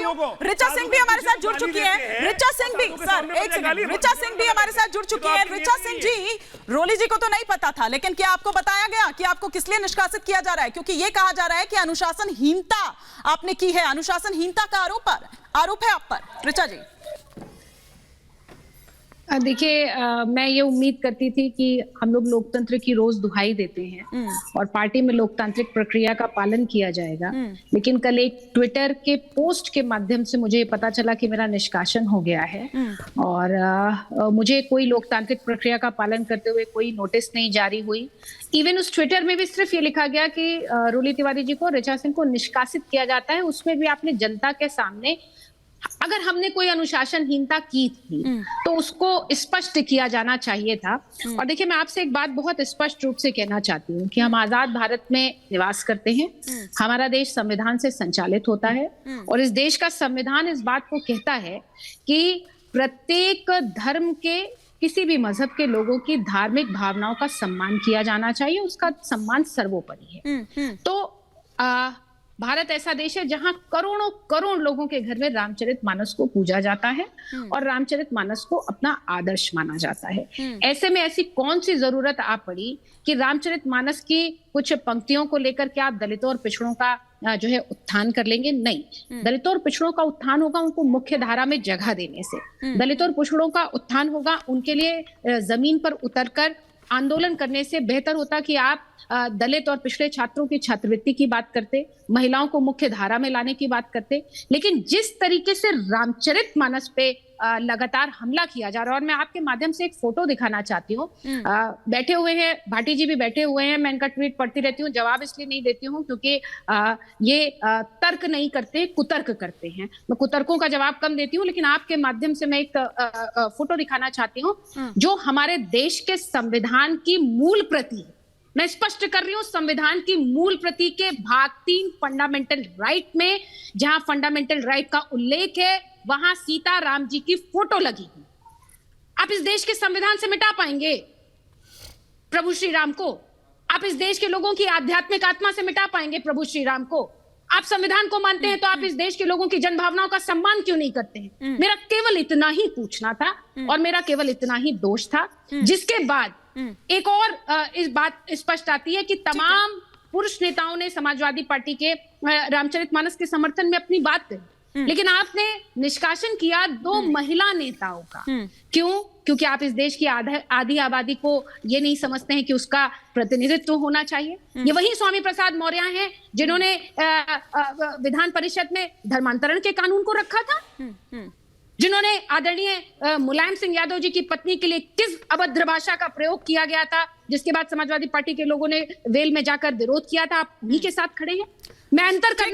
हूँ ऋचा सिंह भी हमारे साथ जुड़ चुकी है। ऋचा सिंह भी, सर एक सेकंड, ऋचा सिंह भी हमारे साथ जुड़ चुकी है। ऋचा सिंह जी, रोली जी को तो नहीं पता था, लेकिन क्या आपको बताया गया कि आपको किस लिए निष्कासित किया जा रहा है? क्योंकि ये कहा जा रहा है कि अनुशासनहीनता आपने की है, अनुशासनहीनता का आरोप है आप पर। ऋचा जी देखिए, मैं ये उम्मीद करती थी कि हम लोग लोकतंत्र की रोज दुहाई देते हैं और पार्टी में लोकतांत्रिक प्रक्रिया का पालन किया जाएगा, लेकिन कल एक ट्विटर के पोस्ट के माध्यम से मुझे पता चला कि मेरा निष्कासन हो गया है और मुझे कोई लोकतांत्रिक प्रक्रिया का पालन करते हुए कोई नोटिस नहीं जारी हुई। इवन उस ट्विटर में भी सिर्फ ये लिखा गया कि रोली तिवारी जी को, ऋचा सिंह को निष्कासित किया जाता है। उसमें भी आपने जनता के सामने, अगर हमने कोई अनुशासनहीनता की थी तो उसको स्पष्ट किया जाना चाहिए था। और देखिए, मैं आपसे एक बात बहुत स्पष्ट रूप से कहना चाहती हूँ कि हम आजाद भारत में निवास करते हैं। हमारा देश संविधान से संचालित होता है और इस देश का संविधान इस बात को कहता है कि प्रत्येक धर्म के, किसी भी मजहब के लोगों की धार्मिक भावनाओं का सम्मान किया जाना चाहिए, उसका सम्मान सर्वोपरि है। तो भारत ऐसा देश है जहां करोड़ों करोड़ लोगों के घर में रामचरितमानस को पूजा जाता है और रामचरितमानस को अपना आदर्श माना जाता है। ऐसे में ऐसी कौन सी जरूरत आ पड़ी कि रामचरितमानस की कुछ पंक्तियों को लेकर के आप दलितों और पिछड़ों का जो है उत्थान कर लेंगे? नहीं, दलितों और पिछड़ों का उत्थान होगा उनको मुख्य धारा में जगह देने से। दलितों और पिछड़ों का उत्थान होगा उनके लिए जमीन पर उतरकर आंदोलन करने से। बेहतर होता कि आप दलित और पिछड़े छात्रों की छात्रवृत्ति की बात करते, महिलाओं को मुख्य धारा में लाने की बात करते। लेकिन जिस तरीके से रामचरितमानस पे लगातार हमला किया जा रहा है, और मैं आपके माध्यम से एक फोटो दिखाना चाहती हूँ। बैठे हुए हैं भाटी जी भी बैठे हुए हैं, मैं इनका ट्वीट पढ़ती रहती हूँ, जवाब इसलिए नहीं देती हूँ क्योंकि ये तर्क नहीं करते, कुतर्क करते हैं। मैं कुतर्कों का जवाब कम देती हूँ, लेकिन आपके माध्यम से मैं एक फोटो दिखाना चाहती हूँ जो हमारे देश के संविधान की मूल प्रति है। मैं स्पष्ट कर रही हूं, संविधान की मूल प्रति के भाग 3 फंडामेंटल राइट में, जहां फंडामेंटल राइट का उल्लेख है, वहां सीता राम जी की फोटो लगी है। आप इस देश के संविधान से मिटा पाएंगे प्रभु श्री राम को? आप इस देश के लोगों की आध्यात्मिक आत्मा से मिटा पाएंगे प्रभु श्री राम को? आप संविधान को मानते हैं तो आप इस देश के लोगों की जनभावनाओं का सम्मान क्यों नहीं करते हैं? मेरा केवल इतना ही पूछना था और मेरा केवल इतना ही दोष था। जिसके बाद एक और इस बात स्पष्ट आती है कि तमाम पुरुष नेताओं ने समाजवादी पार्टी के रामचरितमानस के समर्थन में अपनी बात कही, लेकिन आपने निष्कासन किया 2 महिला नेताओं का। क्यों? क्योंकि आप इस देश की आधी आबादी को ये नहीं समझते हैं कि उसका प्रतिनिधित्व होना चाहिए। ये वही स्वामी प्रसाद मौर्य हैं जिन्होंने विधान परिषद में धर्मांतरण के कानून को रखा था, जिन्होंने आदरणीय मुलायम सिंह यादव जी की पत्नी के लिए किस अभद्र भाषा का प्रयोग किया गया था, जिसके बाद समाजवादी पार्टी के लोगों ने वेल में जाकर विरोध किया था। आप उन्हीं के साथ खड़े हैं। मैं अंतर करना